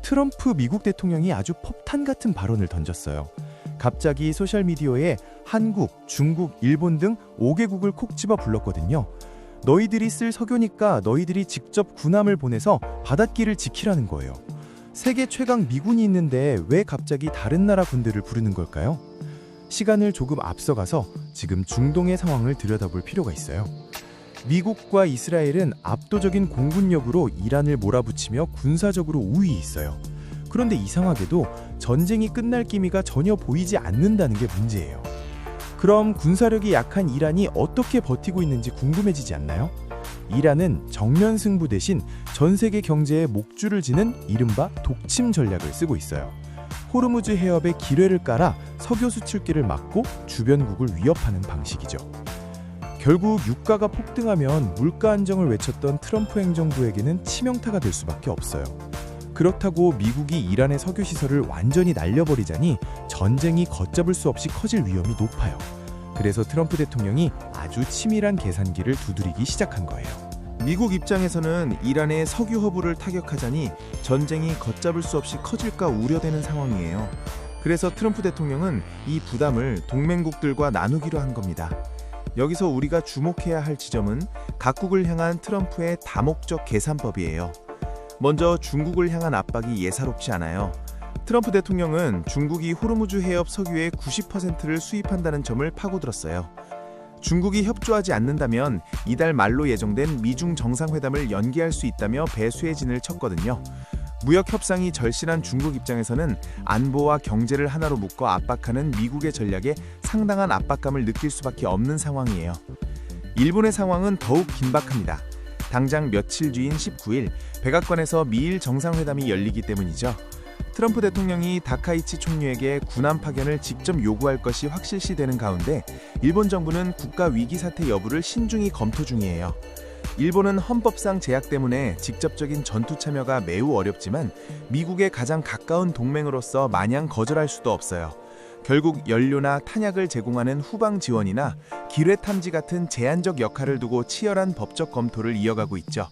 트럼프 미국 대통령이 아주 폭탄 같은 발언을 던졌어요. 갑자기 소셜미디어에 한국, 중국, 일본 등 5개국을 콕 집어 불렀거든요. 너희들이 쓸 석유니까 너희들이 직접 군함을 보내서 바닷길을 지키라는 거예요. 세계 최강 미군이 있는데 왜 갑자기 다른 나라 군대를 부르는 걸까요? 시간을 조금 앞서가서 지금 중동의 상황을 들여다볼 필요가 있어요. 미국과 이스라엘은 압도적인 공군력으로 이란을 몰아붙이며 군사적으로 우위에 있어요. 그런데 이상하게도 전쟁이 끝날 기미가 전혀 보이지 않는다는 게 문제예요. 그럼 군사력이 약한 이란이 어떻게 버티고 있는지 궁금해지지 않나요? 이란은 정면 승부 대신 전 세계 경제에 목줄을 지는 이른바 독침 전략을 쓰고 있어요. 호르무즈 해협에 기뢰를 깔아 석유 수출길을 막고 주변국을 위협하는 방식이죠. 결국 유가가 폭등하면 물가 안정을 외쳤던 트럼프 행정부에게는 치명타가 될 수밖에 없어요. 그렇다고 미국이 이란의 석유 시설을 완전히 날려버리자니 전쟁이 걷잡을 수 없이 커질 위험이 높아요. 그래서 트럼프 대통령이 아주 치밀한 계산기를 두드리기 시작한 거예요. 미국 입장에서는 이란의 석유 허브를 타격하자니 전쟁이 걷잡을 수 없이 커질까 우려되는 상황이에요. 그래서 트럼프 대통령은 이 부담을 동맹국들과 나누기로 한 겁니다. 여기서 우리가 주목해야 할 지점은 각국을 향한 트럼프의 다목적 계산법이에요. 먼저 중국을 향한 압박이 예사롭지 않아요. 트럼프 대통령은 중국이 호르무즈 해협 석유의 90%를 수입한다는 점을 파고들었어요. 중국이 협조하지 않는다면 이달 말로 예정된 미중 정상회담을 연기할 수 있다며 배수의 진을 쳤거든요. 무역 협상이 절실한 중국 입장에서는 안보와 경제를 하나로 묶어 압박하는 미국의 전략에 상당한 압박감을 느낄 수밖에 없는 상황이에요. 일본의 상황은 더욱 긴박합니다. 당장 며칠 뒤인 19일 백악관에서 미일 정상회담이 열리기 때문이죠. 트럼프 대통령이 다카이치 총리에게 군함 파견을 직접 요구할 것이 확실시되는 가운데 일본 정부는 국가 위기 사태 여부를 신중히 검토 중이에요. 일본은 헌법상 제약 때문에 직접적인 전투 참여가 매우 어렵지만 미국의 가장 가까운 동맹으로서 마냥 거절할 수도 없어요. 결국 연료나 탄약을 제공하는 후방 지원이나 기뢰 탐지 같은 제한적 역할을 두고 치열한 법적 검토를 이어가고 있죠.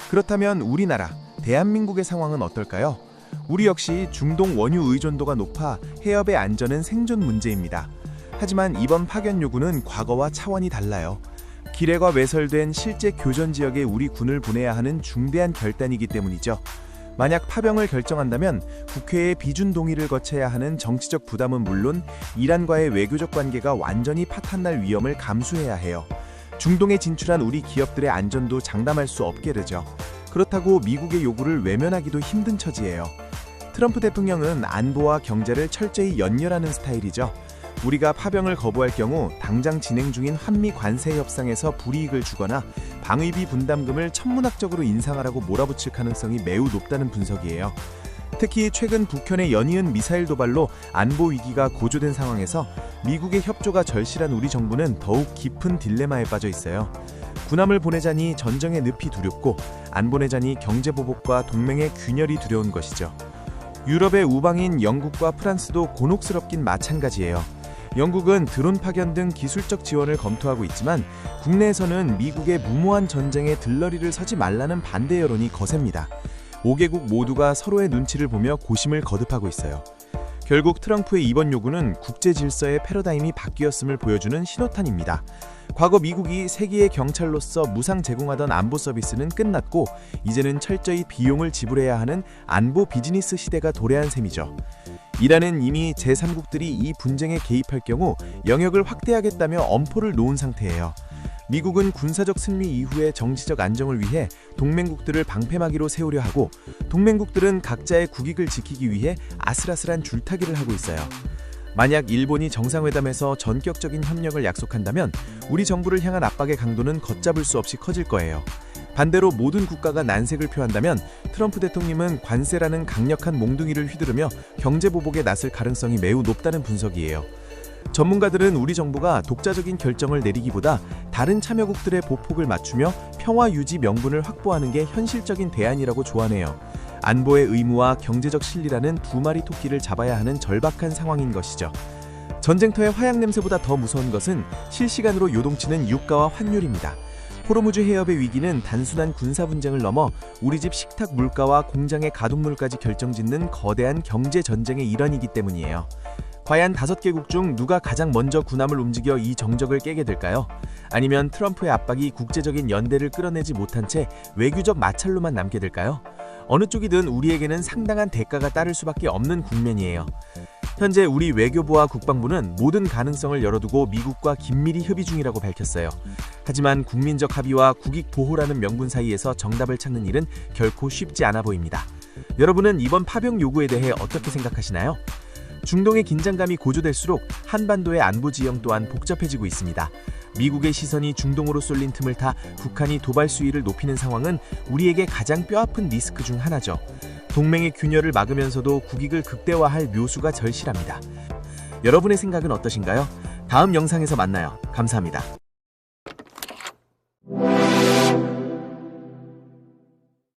그렇다면 우리나라, 대한민국의 상황은 어떨까요? 우리 역시 중동 원유 의존도가 높아 해협의 안전은 생존 문제입니다. 하지만 이번 파견 요구는 과거와 차원이 달라요. 기뢰가 외설된 실제 교전 지역에 우리 군을 보내야 하는 중대한 결단이기 때문이죠. 만약 파병을 결정한다면 국회의 비준 동의를 거쳐야 하는 정치적 부담은 물론 이란과의 외교적 관계가 완전히 파탄날 위험을 감수해야 해요. 중동에 진출한 우리 기업들의 안전도 장담할 수 없게 되죠. 그렇다고 미국의 요구를 외면하기도 힘든 처지예요. 트럼프 대통령은 안보와 경제를 철저히 연결하는 스타일이죠. 우리가 파병을 거부할 경우 당장 진행 중인 한미 관세 협상에서 불이익을 주거나 방위비 분담금을 천문학적으로 인상하라고 몰아붙일 가능성이 매우 높다는 분석이에요. 특히 최근 북한의 연이은 미사일 도발로 안보 위기가 고조된 상황에서 미국의 협조가 절실한 우리 정부는 더욱 깊은 딜레마에 빠져 있어요. 군함을 보내자니 전쟁의 늪이 두렵고 안 보내자니 경제보복과 동맹의 균열이 두려운 것이죠. 유럽의 우방인 영국과 프랑스도 곤혹스럽긴 마찬가지예요. 영국은 드론 파견 등 기술적 지원을 검토하고 있지만 국내에서는 미국의 무모한 전쟁에 들러리를 서지 말라는 반대 여론이 거셉니다. 5개국 모두가 서로의 눈치를 보며 고심을 거듭하고 있어요. 결국 트럼프의 이번 요구는 국제 질서의 패러다임이 바뀌었음을 보여주는 신호탄입니다. 과거 미국이 세계의 경찰로서 무상 제공하던 안보 서비스는 끝났고 이제는 철저히 비용을 지불해야 하는 안보 비즈니스 시대가 도래한 셈이죠. 이란은 이미 제3국들이 이 분쟁에 개입할 경우 영역을 확대하겠다며 엄포를 놓은 상태예요. 미국은 군사적 승리 이후의 정치적 안정을 위해 동맹국들을 방패막이로 세우려 하고 동맹국들은 각자의 국익을 지키기 위해 아슬아슬한 줄타기를 하고 있어요. 만약 일본이 정상회담에서 전격적인 협력을 약속한다면 우리 정부를 향한 압박의 강도는 걷잡을 수 없이 커질 거예요. 반대로 모든 국가가 난색을 표한다면 트럼프 대통령은 관세라는 강력한 몽둥이를 휘두르며 경제보복에 나설 가능성이 매우 높다는 분석이에요. 전문가들은 우리 정부가 독자적인 결정을 내리기보다 다른 참여국들의 보폭을 맞추며 평화 유지 명분을 확보하는 게 현실적인 대안이라고 조언해요. 안보의 의무와 경제적 실리라는 두 마리 토끼를 잡아야 하는 절박한 상황인 것이죠. 전쟁터의 화약 냄새보다 더 무서운 것은 실시간으로 요동치는 유가와 환율입니다. 호르무즈 해협의 위기는 단순한 군사 분쟁을 넘어 우리 집 식탁 물가와 공장의 가동률까지 결정짓는 거대한 경제 전쟁의 일환이기 때문이에요. 과연 5개국 중 누가 가장 먼저 군함을 움직여 이 정적을 깨게 될까요? 아니면 트럼프의 압박이 국제적인 연대를 끌어내지 못한 채 외교적 마찰로만 남게 될까요? 어느 쪽이든 우리에게는 상당한 대가가 따를 수밖에 없는 국면이에요. 현재 우리 외교부와 국방부는 모든 가능성을 열어두고 미국과 긴밀히 협의 중이라고 밝혔어요. 하지만 국민적 합의와 국익 보호라는 명분 사이에서 정답을 찾는 일은 결코 쉽지 않아 보입니다. 여러분은 이번 파병 요구에 대해 어떻게 생각하시나요? 중동의 긴장감이 고조될수록 한반도의 안보 지형 또한 복잡해지고 있습니다. 미국의 시선이 중동으로 쏠린 틈을 타 북한이 도발 수위를 높이는 상황은 우리에게 가장 뼈아픈 리스크 중 하나죠. 동맹의 균열을 막으면서도 국익을 극대화할 묘수가 절실합니다. 여러분의 생각은 어떠신가요? 다음 영상에서 만나요. 감사합니다.